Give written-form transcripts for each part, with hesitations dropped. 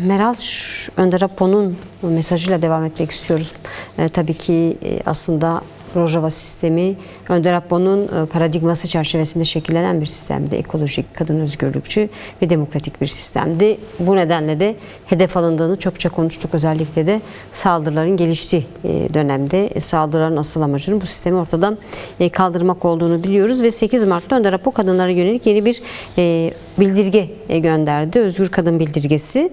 Meral, Önder Apo'nun mesajıyla devam etmek istiyoruz. Tabii ki aslında Rojava sistemi Önder Apo'nun paradigması çerçevesinde şekillenen bir sistemdi. Ekolojik, kadın özgürlükçü ve demokratik bir sistemdi. Bu nedenle de hedef alındığını çokça konuştuk. Özellikle de saldırıların geliştiği dönemde saldırıların asıl amacının bu sistemi ortadan kaldırmak olduğunu biliyoruz. Ve 8 Mart'ta Önder Apo kadınlara yönelik yeni bir bildirge gönderdi. Özgür Kadın Bildirgesi.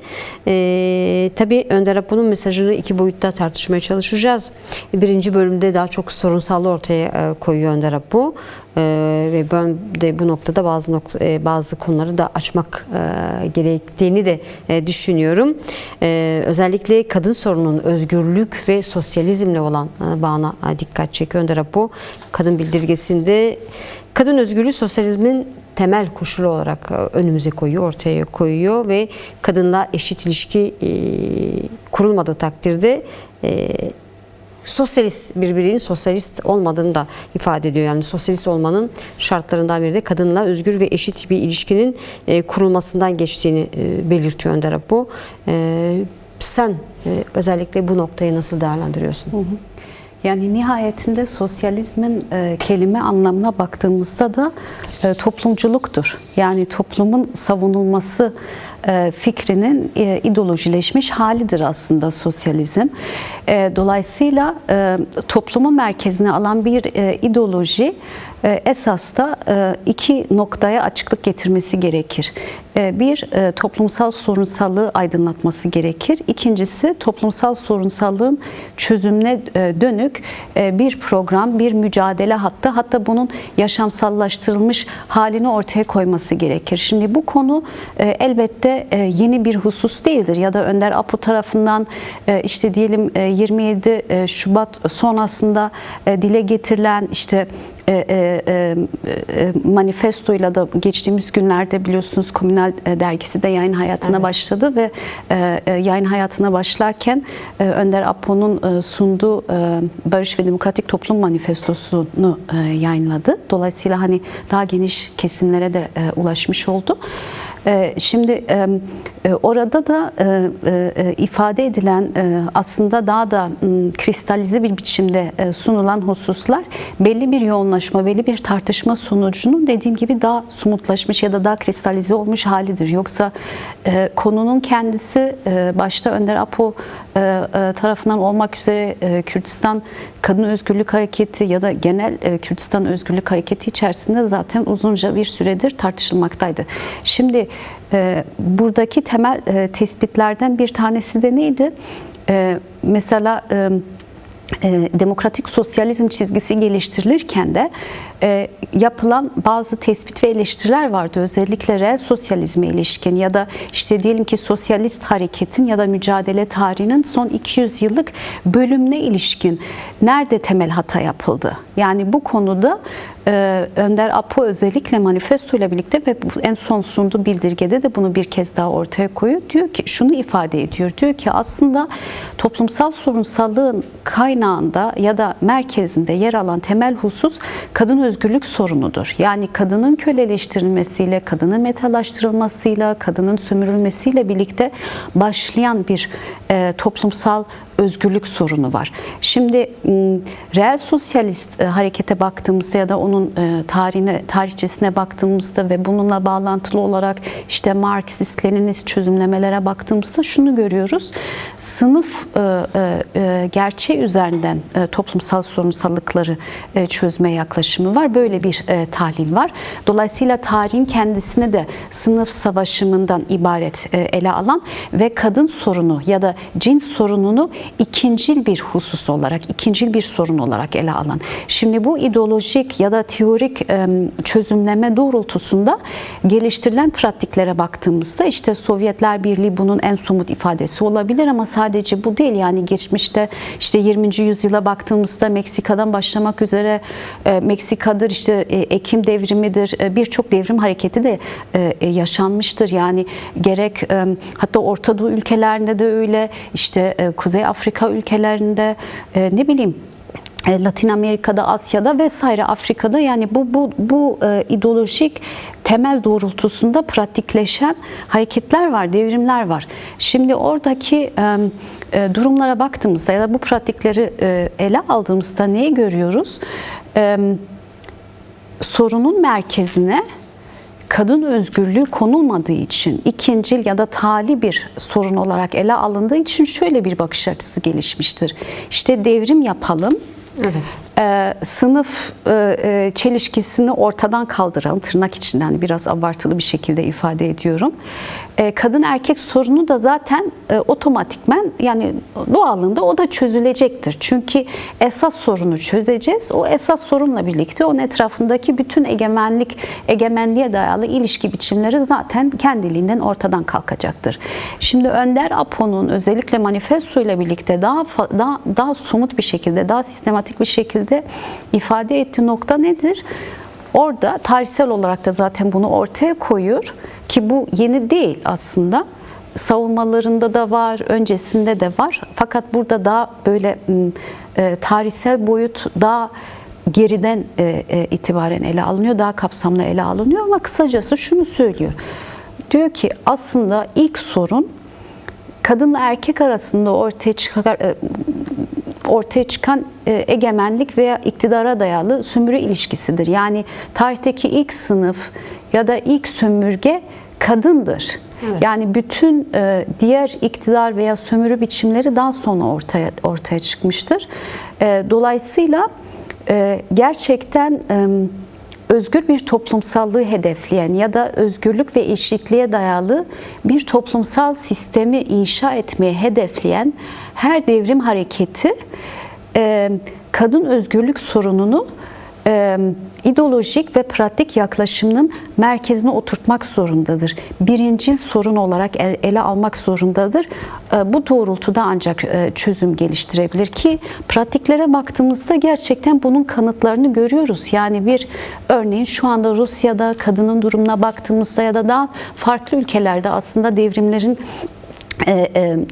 Tabii Önder Apo'nun mesajını iki boyutta tartışmaya çalışacağız. Birinci bölümde daha çok sorunsallığı ortaya koyuyor Önder Apo. Ve ben de bu noktada bazı konuları da açmak gerektiğini de düşünüyorum. Özellikle kadın sorununun özgürlük ve sosyalizmle olan bağına dikkat çekiyor Önder Apo. Kadın Bildirgesi'nde kadın özgürlüğü sosyalizmin temel koşulu olarak önümüze koyuyor, ortaya koyuyor ve kadınla eşit ilişki kurulmadığı takdirde birbirinin sosyalist olmadığını da ifade ediyor. Yani sosyalist olmanın şartlarından biri de kadınla özgür ve eşit bir ilişkinin kurulmasından geçtiğini belirtiyor Önder Apo. Sen özellikle bu noktayı nasıl değerlendiriyorsun? Yani nihayetinde sosyalizmin kelime anlamına baktığımızda da toplumculuktur. Yani toplumun savunulması fikrinin ideolojileşmiş halidir aslında sosyalizm. Dolayısıyla toplumu merkezine alan bir ideoloji esas da iki noktaya açıklık getirmesi gerekir. Bir, toplumsal sorunsallığı aydınlatması gerekir. İkincisi, toplumsal sorunsallığın çözümüne dönük bir program, bir mücadele hattı, hatta bunun yaşamsallaştırılmış halini ortaya koyması gerekir. Şimdi bu konu elbette yeni bir husus değildir ya da Önder Apo tarafından işte diyelim 27 Şubat sonrasında dile getirilen işte manifestoyla da geçtiğimiz günlerde biliyorsunuz Komünal dergisi de yayın hayatına başladı ve yayın hayatına başlarken Önder Apo'nun sunduğu Barış ve Demokratik Toplum Manifestosunu yayınladı. Dolayısıyla hani daha geniş kesimlere de ulaşmış oldu. Şimdi orada da ifade edilen aslında daha da kristalize bir biçimde sunulan hususlar belli bir yoğunlaşma, belli bir tartışma sonucunun dediğim gibi daha somutlaşmış ya da daha kristalize olmuş halidir. Yoksa konunun kendisi başta Önder Apo tarafından olmak üzere Kürdistan Kadın Özgürlük Hareketi ya da genel Kürdistan Özgürlük Hareketi içerisinde zaten uzunca bir süredir tartışılmaktaydı. Şimdi buradaki temel tespitlerden bir tanesi de neydi? Mesela demokratik sosyalizm çizgisi geliştirilirken de yapılan bazı tespit ve eleştiriler vardı. Özellikle reel sosyalizme ilişkin ya da işte diyelim ki sosyalist hareketin ya da mücadele tarihinin son 200 yıllık bölümüne ilişkin nerede temel hata yapıldı? Yani bu konuda Önder Apo özellikle manifesto ile birlikte ve en son sunduğu bildirgede de bunu bir kez daha ortaya koyuyor. Diyor ki şunu ifade ediyor. Diyor ki aslında toplumsal sorunsallığın kaynağında ya da merkezinde yer alan temel husus kadın özgürlük sorunudur. Yani kadının köleleştirilmesiyle, kadının metalaştırılmasıyla, kadının sömürülmesiyle birlikte başlayan bir toplumsal özgürlük sorunu var. Şimdi reel sosyalist harekete baktığımızda ya da onun tarihçesine baktığımızda ve bununla bağlantılı olarak işte Marksist, Leninist çözümlemelere baktığımızda şunu görüyoruz. Sınıf gerçeği üzerinden toplumsal sorunsallıkları çözme yaklaşımı var. Böyle bir tahlil var. Dolayısıyla tarihin kendisini de sınıf savaşımından ibaret ele alan ve kadın sorunu ya da cins sorununu ikincil bir husus olarak, ikincil bir sorun olarak ele alan. Şimdi bu ideolojik ya da teorik çözümleme doğrultusunda geliştirilen pratiklere baktığımızda işte Sovyetler Birliği bunun en somut ifadesi olabilir ama sadece bu değil. Yani geçmişte işte 20. yüzyıla baktığımızda Meksika'dan başlamak üzere Meksika'dır, işte Ekim devrimidir, birçok devrim hareketi de yaşanmıştır. Yani gerek hatta Orta Doğu ülkelerinde de öyle, işte Kuzey Afrika ülkelerinde ne bileyim Latin Amerika'da, Asya'da vesaire, Afrika'da, yani bu ideolojik temel doğrultusunda pratikleşen hareketler var, devrimler var. Şimdi oradaki durumlara baktığımızda ya da bu pratikleri ele aldığımızda neyi görüyoruz? Sorunun merkezine kadın özgürlüğü konulmadığı için, ikincil ya da tali bir sorun olarak ele alındığı için şöyle bir bakış açısı gelişmiştir. İşte devrim yapalım, sınıf çelişkisini ortadan kaldıralım, tırnak içinden biraz abartılı bir şekilde ifade ediyorum. Kadın erkek sorunu da zaten otomatikmen, yani doğalında o da çözülecektir. Çünkü esas sorunu çözeceğiz. O esas sorunla birlikte onun etrafındaki bütün egemenliğe dayalı ilişki biçimleri zaten kendiliğinden ortadan kalkacaktır. Şimdi Önder Apo'nun özellikle manifesto ile birlikte daha somut bir şekilde, daha sistematik bir şekilde ifade ettiği nokta nedir? Orada tarihsel olarak da zaten bunu ortaya koyuyor ki bu yeni değil aslında. Savunmalarında da var, öncesinde de var. Fakat burada daha böyle tarihsel boyut daha geriden itibaren ele alınıyor, daha kapsamlı ele alınıyor ama kısacası şunu söylüyor. Diyor ki aslında ilk sorun kadınla erkek arasında ortaya çıkan egemenlik veya iktidara dayalı sömürü ilişkisidir. Yani tarihteki ilk sınıf ya da ilk sömürge kadındır. Evet. Yani bütün diğer iktidar veya sömürü biçimleri daha sonra ortaya çıkmıştır. Dolayısıyla gerçekten özgür bir toplumsallığı hedefleyen ya da özgürlük ve eşitliğe dayalı bir toplumsal sistemi inşa etmeye hedefleyen her devrim hareketi kadın özgürlük sorununu ideolojik ve pratik yaklaşımının merkezine oturtmak zorundadır. Birinci sorun olarak ele almak zorundadır. Bu doğrultuda ancak çözüm geliştirebilir ki pratiklere baktığımızda gerçekten bunun kanıtlarını görüyoruz. Yani bir örneğin şu anda Rusya'da kadının durumuna baktığımızda ya da daha farklı ülkelerde aslında devrimlerin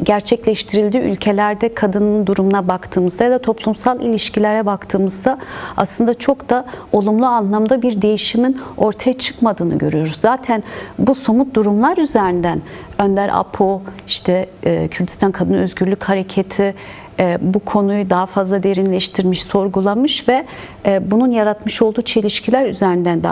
gerçekleştirildiği ülkelerde kadının durumuna baktığımızda ya da toplumsal ilişkilere baktığımızda aslında çok da olumlu anlamda bir değişimin ortaya çıkmadığını görüyoruz. Zaten bu somut durumlar üzerinden Önder Apo, işte Kürdistan Kadın Özgürlük Hareketi bu konuyu daha fazla derinleştirmiş, sorgulamış ve bunun yaratmış olduğu çelişkiler üzerinden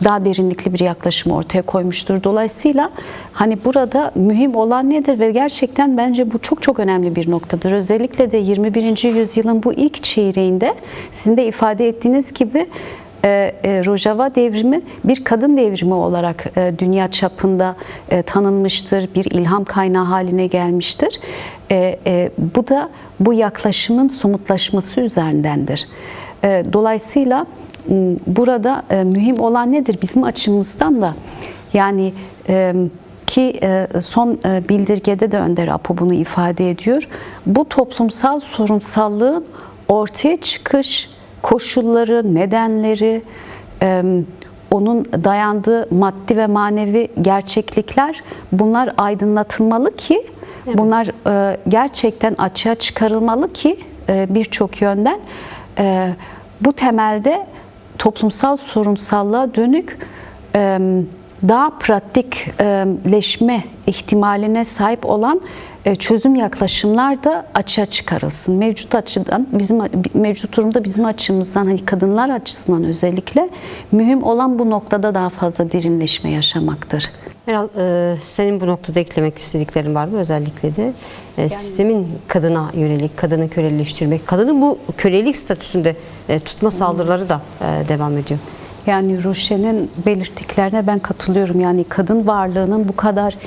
daha derinlikli bir yaklaşım ortaya koymuştur. Dolayısıyla hani burada mühim olan nedir ve gerçekten bence bu çok çok önemli bir noktadır. Özellikle de 21. yüzyılın bu ilk çeyreğinde sizin de ifade ettiğiniz gibi Rojava devrimi bir kadın devrimi olarak dünya çapında tanınmıştır, bir ilham kaynağı haline gelmiştir. Bu da bu yaklaşımın somutlaşması üzerindendir. Dolayısıyla burada mühim olan nedir? Bizim açımızdan da yani ki son bildirgede de Önder Apo bunu ifade ediyor. Bu toplumsal sorunsallığın ortaya çıkış koşulları, nedenleri, onun dayandığı maddi ve manevi gerçeklikler bunlar aydınlatılmalı ki bunlar gerçekten açığa çıkarılmalı ki birçok yönden bu temelde toplumsal sorunsallığa dönük daha pratikleşme ihtimaline sahip olan çözüm yaklaşımlar da açığa çıkarılsın. Mevcut durumda bizim açımızdan, hani kadınlar açısından özellikle mühim olan bu noktada daha fazla derinleşme yaşamaktır. Meral, senin bu noktada eklemek istediklerin var mı? Özellikle de sistemin kadına yönelik, kadını köleleştirmek, kadını bu kölelik statüsünde tutma saldırıları da devam ediyor. Yani Ruşen'in belirttiklerine ben katılıyorum. Yani kadın varlığının bu kadar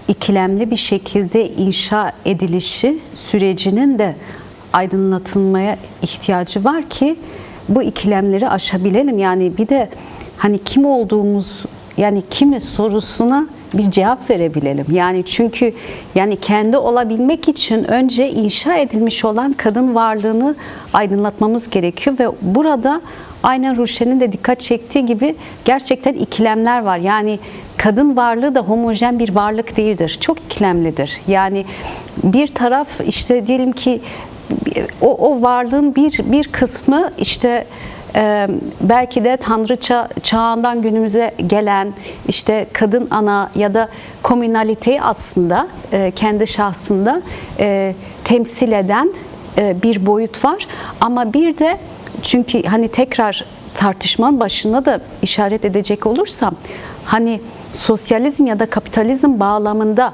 ikilemli bir şekilde inşa edilişi sürecinin de aydınlatılmaya ihtiyacı var ki bu ikilemleri aşabilelim. Yani bir de hani kim olduğumuz, yani kimiz sorusuna bir cevap verebilelim. Yani çünkü yani kendi olabilmek için önce inşa edilmiş olan kadın varlığını aydınlatmamız gerekiyor ve burada aynen Ruşen'in de dikkat çektiği gibi gerçekten ikilemler var. Yani kadın varlığı da homojen bir varlık değildir. Çok ikilemlidir. Yani bir taraf işte diyelim ki o varlığın bir kısmı işte belki de Tanrıça çağından günümüze gelen işte kadın ana ya da komünaliteyi aslında kendi şahsında temsil eden bir boyut var. Ama bir de çünkü hani tekrar tartışmanın başında da işaret edecek olursam hani sosyalizm ya da kapitalizm bağlamında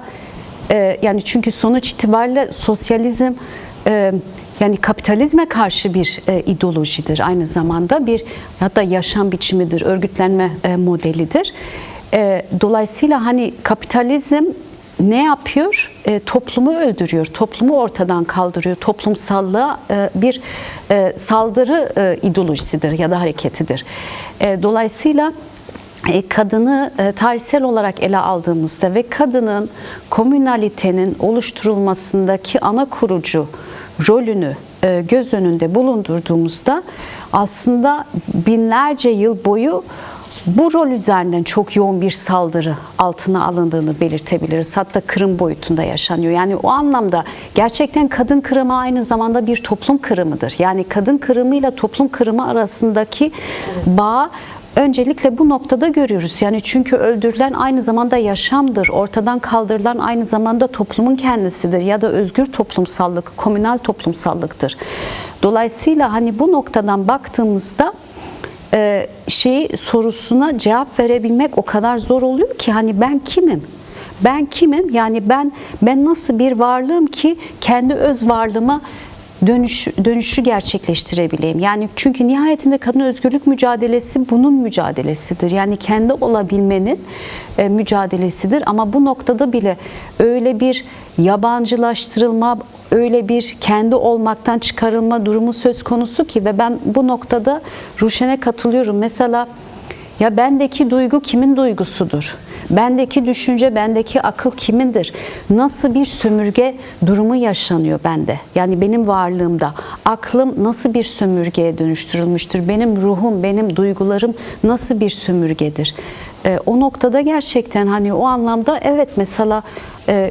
yani çünkü sonuç itibariyle sosyalizm yani kapitalizme karşı bir ideolojidir, aynı zamanda bir hatta yaşam biçimidir, örgütlenme modelidir. Dolayısıyla hani kapitalizm ne yapıyor? Toplumu öldürüyor, toplumu ortadan kaldırıyor, toplumsallığa bir saldırı ideolojisidir ya da hareketidir. Dolayısıyla kadını tarihsel olarak ele aldığımızda ve kadının komünalitenin oluşturulmasındaki ana kurucu rolünü göz önünde bulundurduğumuzda aslında binlerce yıl boyu bu rol üzerinden çok yoğun bir saldırı altına alındığını belirtebiliriz. Hatta kırım boyutunda yaşanıyor. Yani o anlamda gerçekten kadın kırımı aynı zamanda bir toplum kırımıdır. Yani kadın kırımıyla toplum kırımı arasındaki bağ öncelikle bu noktada görüyoruz. Yani çünkü öldürülen aynı zamanda yaşamdır. Ortadan kaldırılan aynı zamanda toplumun kendisidir ya da özgür toplumsallık, komünal toplumsallıktır. Dolayısıyla hani bu noktadan baktığımızda sorusuna cevap verebilmek o kadar zor oluyor ki hani ben kimim? Ben kimim? Yani ben nasıl bir varlığım ki kendi öz varlığıma dönüşü gerçekleştirebileyim. Yani çünkü nihayetinde kadın özgürlük mücadelesi bunun mücadelesidir. Yani kendi olabilmenin mücadelesidir. Ama bu noktada bile öyle bir yabancılaştırılma, öyle bir kendi olmaktan çıkarılma durumu söz konusu ki ve ben bu noktada Ruşen'e katılıyorum. Mesela ya bendeki duygu kimin duygusudur? Bendeki düşünce, bendeki akıl kimindir? Nasıl bir sömürge durumu yaşanıyor bende? Yani benim varlığımda. Aklım nasıl bir sömürgeye dönüştürülmüştür? Benim ruhum, benim duygularım nasıl bir sömürgedir? O noktada gerçekten hani o anlamda evet mesela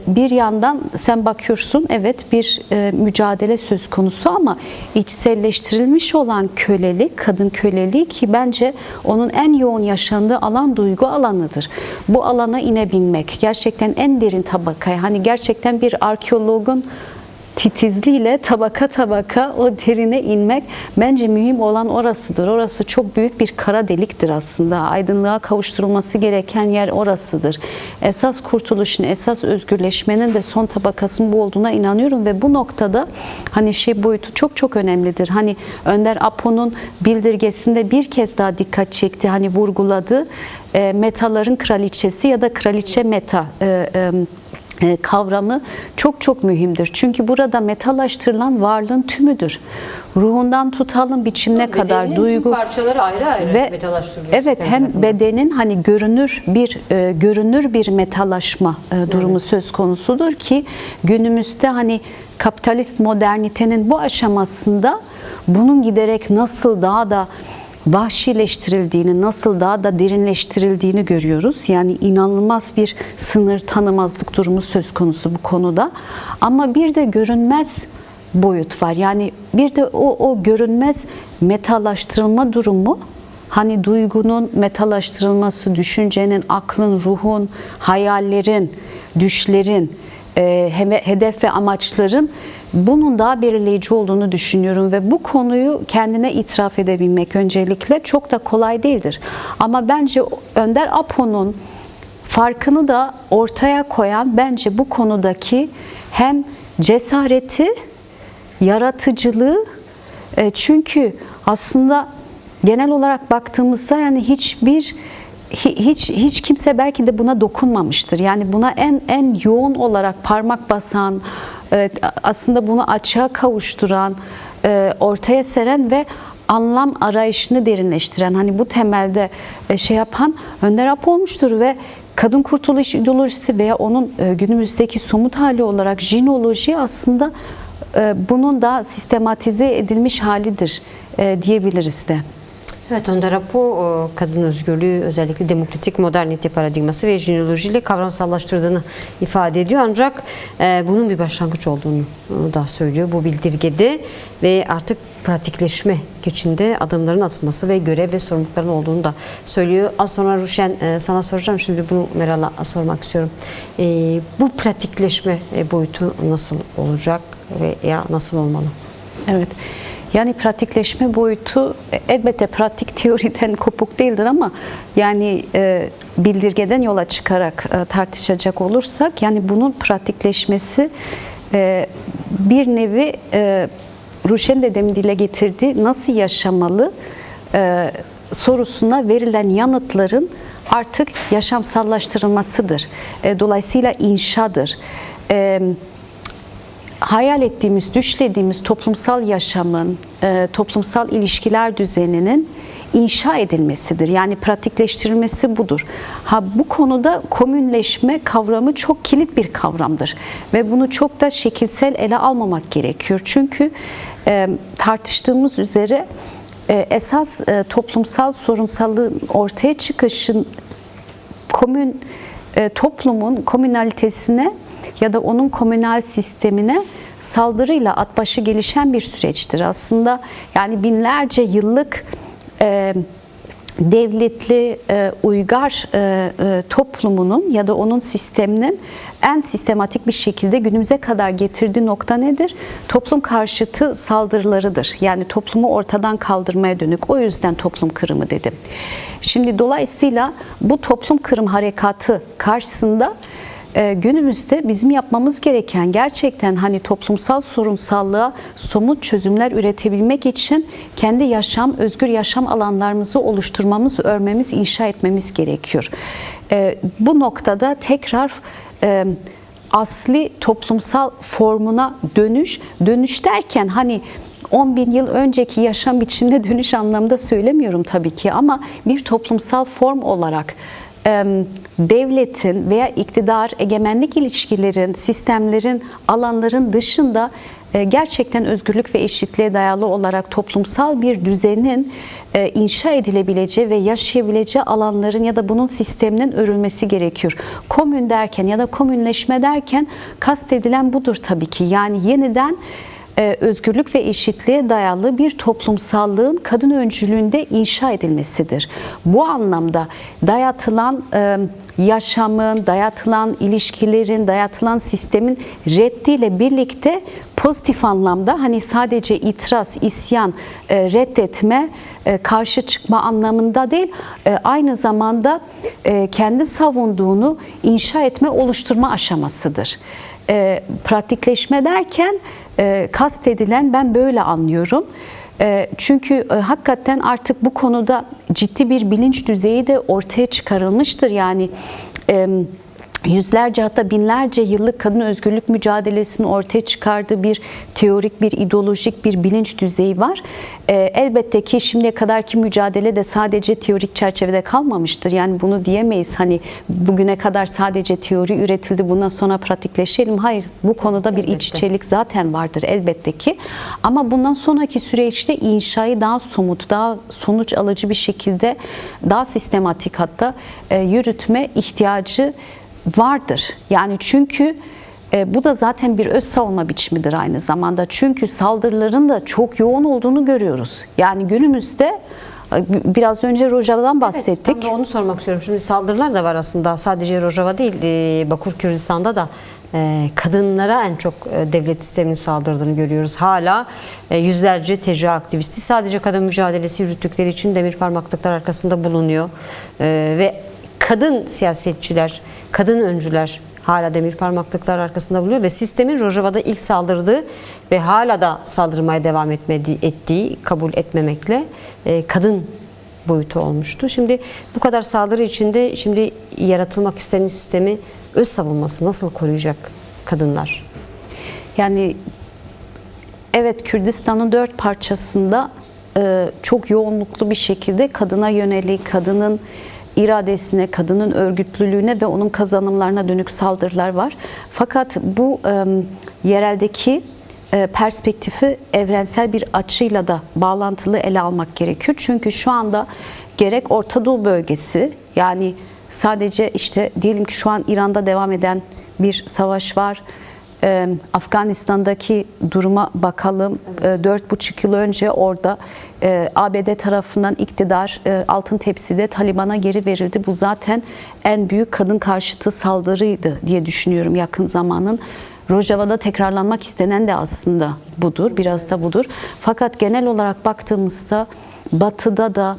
bir yandan sen bakıyorsun evet bir mücadele söz konusu ama içselleştirilmiş olan kölelik, kadın köleliği ki bence onun en yoğun yaşandığı alan duygu alanıdır. Bu alana inebilmek gerçekten en derin tabakaya hani gerçekten bir arkeologun titizliğiyle tabaka tabaka o derine inmek bence mühim olan orasıdır. Orası çok büyük bir kara deliktir aslında. Aydınlığa kavuşturulması gereken yer orasıdır. Esas kurtuluşun, esas özgürleşmenin de son tabakasının bu olduğuna inanıyorum ve bu noktada hani boyutu çok çok önemlidir. Hani Önder Apo'nun bildirgesinde bir kez daha dikkat çekti. Hani vurguladı. Metaların kraliçesi ya da kraliçe meta kavramı çok çok mühimdir. Çünkü burada metalaştırılan varlığın tümüdür. Ruhundan tutalım biçimine kadar duygu tüm parçaları ayrı ayrı ve metalaştırılıyor. evet hem bedenin hani görünür bir metalaşma durumu söz konusudur ki günümüzde hani kapitalist modernitenin bu aşamasında bunun giderek nasıl daha da vahşileştirildiğini, nasıl daha da derinleştirildiğini görüyoruz. Yani inanılmaz bir sınır tanımazlık durumu söz konusu bu konuda. Ama bir de görünmez boyut var. Yani bir de o görünmez metalaştırılma durumu, hani duygunun metalaştırılması, düşüncenin, aklın, ruhun, hayallerin, düşlerin, hedef ve amaçların bunun daha belirleyici olduğunu düşünüyorum ve bu konuyu kendine itiraf edebilmek öncelikle çok da kolay değildir. Ama bence Önder Apo'nun farkını da ortaya koyan bence bu konudaki hem cesareti, yaratıcılığı çünkü aslında genel olarak baktığımızda yani hiç kimse belki de buna dokunmamıştır. Yani buna en yoğun olarak parmak basan, aslında bunu açığa kavuşturan, ortaya seren ve anlam arayışını derinleştiren, hani bu temelde yapan Önder Apo olmuştur ve kadın kurtuluş ideolojisi veya onun günümüzdeki somut hali olarak jinoloji aslında bunun da sistematize edilmiş halidir diyebiliriz de. Evet, Önder Apo kadın özgürlüğü özellikle demokratik modernite paradigması ve jineolojiyle kavramsallaştırdığını ifade ediyor. Ancak bunun bir başlangıç olduğunu da söylüyor bu bildirgede ve artık pratikleşme geçinde adımların atılması ve görev ve sorumlulukların olduğunu da söylüyor. Az sonra Ruşen sana soracağım. Şimdi bunu Meral'a sormak istiyorum. Bu pratikleşme boyutu nasıl olacak veya nasıl olmalı? Evet. Yani pratikleşme boyutu elbette pratik teoriden kopuk değildir ama yani bildirgeden yola çıkarak tartışacak olursak yani bunun pratikleşmesi bir nevi Ruşen de demin dile getirdiği nasıl yaşamalı sorusuna verilen yanıtların artık yaşamsallaştırılmasıdır. Dolayısıyla inşadır. Hayal ettiğimiz, düşlediğimiz toplumsal yaşamın, toplumsal ilişkiler düzeninin inşa edilmesidir. Yani pratikleştirilmesi budur. Bu konuda komünleşme kavramı çok kilit bir kavramdır. Ve bunu çok da şekilsel ele almamak gerekiyor. Çünkü tartıştığımız üzere esas toplumsal sorunsallığın ortaya çıkışın toplumun komünalitesine ya da onun komünal sistemine saldırıyla at başı gelişen bir süreçtir. Aslında yani binlerce yıllık devletli uygar toplumunun ya da onun sisteminin en sistematik bir şekilde günümüze kadar getirdiği nokta nedir? Toplum karşıtı saldırılarıdır. Yani toplumu ortadan kaldırmaya dönük. O yüzden toplum kırımı dedim. Şimdi dolayısıyla bu toplum kırım harekatı karşısında günümüzde bizim yapmamız gereken gerçekten hani toplumsal sorunsallığa somut çözümler üretebilmek için kendi yaşam, özgür yaşam alanlarımızı oluşturmamız, örmemiz, inşa etmemiz gerekiyor. Bu noktada tekrar asli toplumsal formuna dönüş derken hani 10 bin yıl önceki yaşam biçimine dönüş anlamda söylemiyorum tabii ki ama bir toplumsal form olarak devletin veya iktidar, egemenlik ilişkilerin, sistemlerin, alanların dışında gerçekten özgürlük ve eşitliğe dayalı olarak toplumsal bir düzenin inşa edilebileceği ve yaşayabileceği alanların ya da bunun sisteminin örülmesi gerekiyor. Komün derken ya da komünleşme derken kastedilen budur tabii ki. Yani yeniden özgürlük ve eşitliğe dayalı bir toplumsallığın kadın öncülüğünde inşa edilmesidir. Bu anlamda dayatılan yaşamın, dayatılan ilişkilerin, dayatılan sistemin reddiyle birlikte pozitif anlamda hani sadece itiraz, isyan, reddetme, karşı çıkma anlamında değil, aynı zamanda kendi savunduğunu inşa etme, oluşturma aşamasıdır. Pratikleşme derken kastedilen ben böyle anlıyorum. Çünkü hakikaten artık bu konuda ciddi bir bilinç düzeyi de ortaya çıkarılmıştır. Yani yüzlerce hatta binlerce yıllık kadın özgürlük mücadelesini ortaya çıkardığı bir teorik, bir ideolojik bir bilinç düzeyi var. Elbette ki şimdiye kadarki mücadele de sadece teorik çerçevede kalmamıştır. Yani bunu diyemeyiz hani bugüne kadar sadece teori üretildi bundan sonra pratikleşelim. Hayır, bu konuda bir iç içelik zaten vardır elbette ki. Ama bundan sonraki süreçte inşayı daha somut, daha sonuç alıcı bir şekilde daha sistematik hatta yürütme ihtiyacı vardır. Yani çünkü bu da zaten bir öz savunma biçimidir aynı zamanda. Çünkü saldırıların da çok yoğun olduğunu görüyoruz. Yani günümüzde biraz önce Rojava'dan bahsettik. Evet, tam da onu sormak istiyorum. Şimdi saldırılar da var aslında. Sadece Rojava değil, Bakur Kürdistan'da da kadınlara en çok devlet sisteminin saldırdığını görüyoruz. Hala yüzlerce TC aktivisti sadece kadın mücadelesi yürüttükleri için demir parmaklıklar arkasında bulunuyor. Ve kadın siyasetçiler, kadın öncüler hala demir parmaklıklar arkasında bulunuyor ve sistemin Rojava'da ilk saldırdığı ve hala da saldırmaya devam ettiği kabul etmemekle kadın boyutu olmuştu. Şimdi bu kadar saldırı içinde şimdi yaratılmak istenen sistemi öz savunması nasıl koruyacak kadınlar? Yani evet, Kürdistan'ın 4 parçasında çok yoğunluklu bir şekilde kadına yönelik, kadının iradesine, kadının örgütlülüğüne ve onun kazanımlarına dönük saldırılar var. Fakat bu yereldeki perspektifi evrensel bir açıyla da bağlantılı ele almak gerekiyor. Çünkü şu anda gerek Orta Doğu bölgesi, yani sadece işte diyelim ki şu an İran'da devam eden bir savaş var. Afganistan'daki duruma bakalım. 4,5 yıl önce orada ABD tarafından iktidar altın tepside Taliban'a geri verildi. Bu zaten en büyük kadın karşıtı saldırıydı diye düşünüyorum yakın zamanın. Rojava'da tekrarlanmak istenen de aslında budur, biraz da budur. Fakat genel olarak baktığımızda Batı'da da,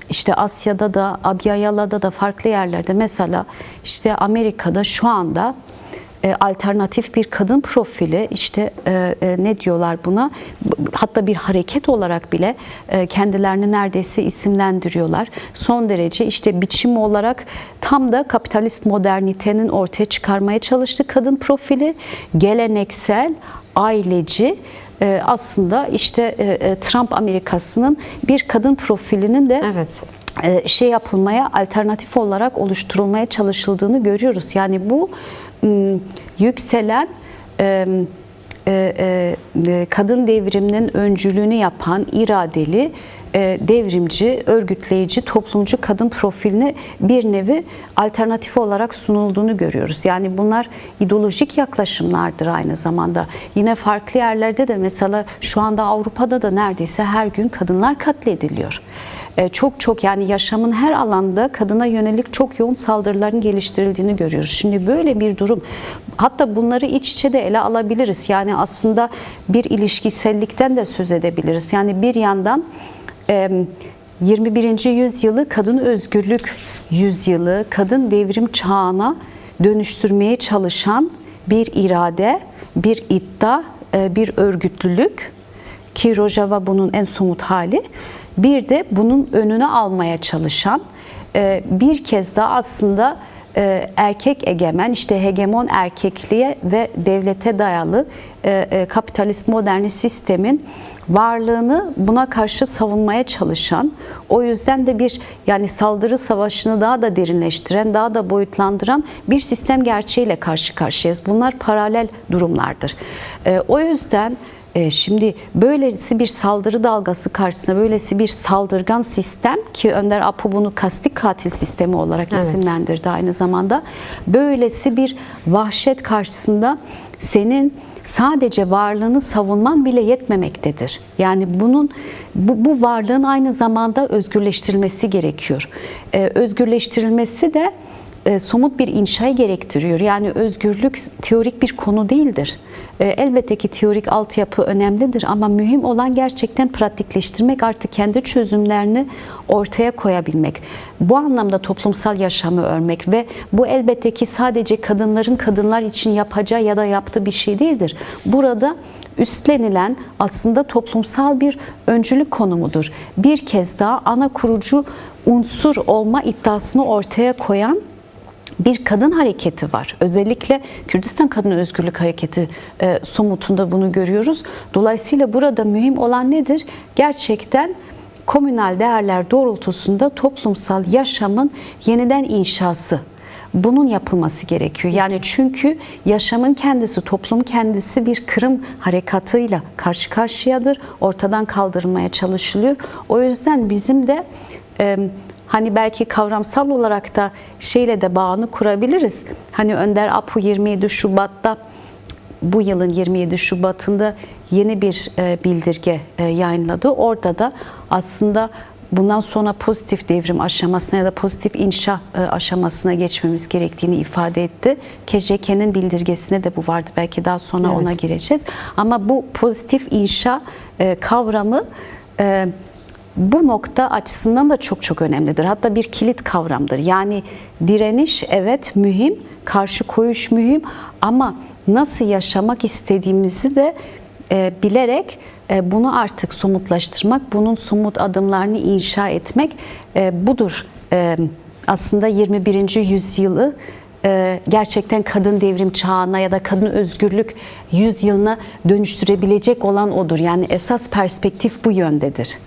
İşte Asya'da da, Abyayala'da da, farklı yerlerde, mesela işte Amerika'da şu anda alternatif bir kadın profili, işte ne diyorlar buna, hatta bir hareket olarak bile kendilerini neredeyse isimlendiriyorlar. Son derece işte biçim olarak tam da kapitalist modernitenin ortaya çıkarmaya çalıştığı kadın profili, geleneksel, aileci, aslında işte Trump Amerikası'nın bir kadın profilinin de Evet. şey yapılmaya, alternatif olarak oluşturulmaya çalışıldığını görüyoruz. Yani bu yükselen kadın devriminin öncülüğünü yapan iradeli, devrimci, örgütleyici, toplumcu kadın profiline bir nevi alternatif olarak sunulduğunu görüyoruz. Yani bunlar ideolojik yaklaşımlardır aynı zamanda. Yine farklı yerlerde de, mesela şu anda Avrupa'da da neredeyse her gün kadınlar katlediliyor. Çok yani yaşamın her alanda kadına yönelik çok yoğun saldırıların geliştirildiğini görüyoruz. Şimdi böyle bir durum, hatta bunları iç içe de ele alabiliriz. Yani aslında bir ilişkisellikten de söz edebiliriz. Yani bir yandan 21. yüzyılı kadın özgürlük yüzyılı, kadın devrim çağına dönüştürmeye çalışan bir irade, bir iddia, bir örgütlülük ki Rojava bunun en somut hali. Bir de bunun önünü almaya çalışan, bir kez daha aslında erkek egemen, işte hegemon erkekliğe ve devlete dayalı kapitalist modernist sistemin varlığını buna karşı savunmaya çalışan, o yüzden de bir yani saldırı savaşını daha da derinleştiren, daha da boyutlandıran bir sistem gerçeğiyle karşı karşıyayız. Bunlar paralel durumlardır. O yüzden şimdi böylesi bir saldırı dalgası karşısında, böylesi bir saldırgan sistem ki Önder Apo bunu kasti katil sistemi olarak isimlendirdi aynı zamanda. Böylesi bir vahşet karşısında senin sadece varlığını savunman bile yetmemektedir. Yani bu varlığın aynı zamanda özgürleştirilmesi gerekiyor. Özgürleştirilmesi de somut bir inşayı gerektiriyor. Yani özgürlük teorik bir konu değildir. Elbette ki teorik altyapı önemlidir ama mühim olan gerçekten pratikleştirmek, artık kendi çözümlerini ortaya koyabilmek. Bu anlamda toplumsal yaşamı örmek ve bu elbette ki sadece kadınların kadınlar için yapacağı ya da yaptığı bir şey değildir. Burada üstlenilen aslında toplumsal bir öncülük konumudur. Bir kez daha ana kurucu unsur olma iddiasını ortaya koyan bir kadın hareketi var. Özellikle Kürdistan Kadın Özgürlük Hareketi somutunda bunu görüyoruz. Dolayısıyla burada mühim olan nedir? Gerçekten komünal değerler doğrultusunda toplumsal yaşamın yeniden inşası. Bunun yapılması gerekiyor. Yani çünkü yaşamın kendisi, toplum kendisi bir kırım harekatıyla karşı karşıyadır. Ortadan kaldırılmaya çalışılıyor. O yüzden bizim de hani belki kavramsal olarak da şeyle de bağını kurabiliriz. Hani Önder Apo 27 Şubat'ta, bu yılın 27 Şubat'ında yeni bir bildirge yayınladı. Orada da aslında bundan sonra pozitif devrim aşamasına ya da pozitif inşa aşamasına geçmemiz gerektiğini ifade etti. KJK'nin bildirgesinde de bu vardı. Belki daha sonra ona gireceğiz. Ama bu pozitif inşa kavramı bu nokta açısından da çok önemlidir. Hatta bir kilit kavramdır. Yani direniş evet mühim, karşı koyuş mühim ama nasıl yaşamak istediğimizi de bilerek bunu artık somutlaştırmak, bunun somut adımlarını inşa etmek budur. Aslında 21. yüzyılı gerçekten kadın devrim çağına ya da kadın özgürlük yüzyılına dönüştürebilecek olan odur. Yani esas perspektif bu yöndedir.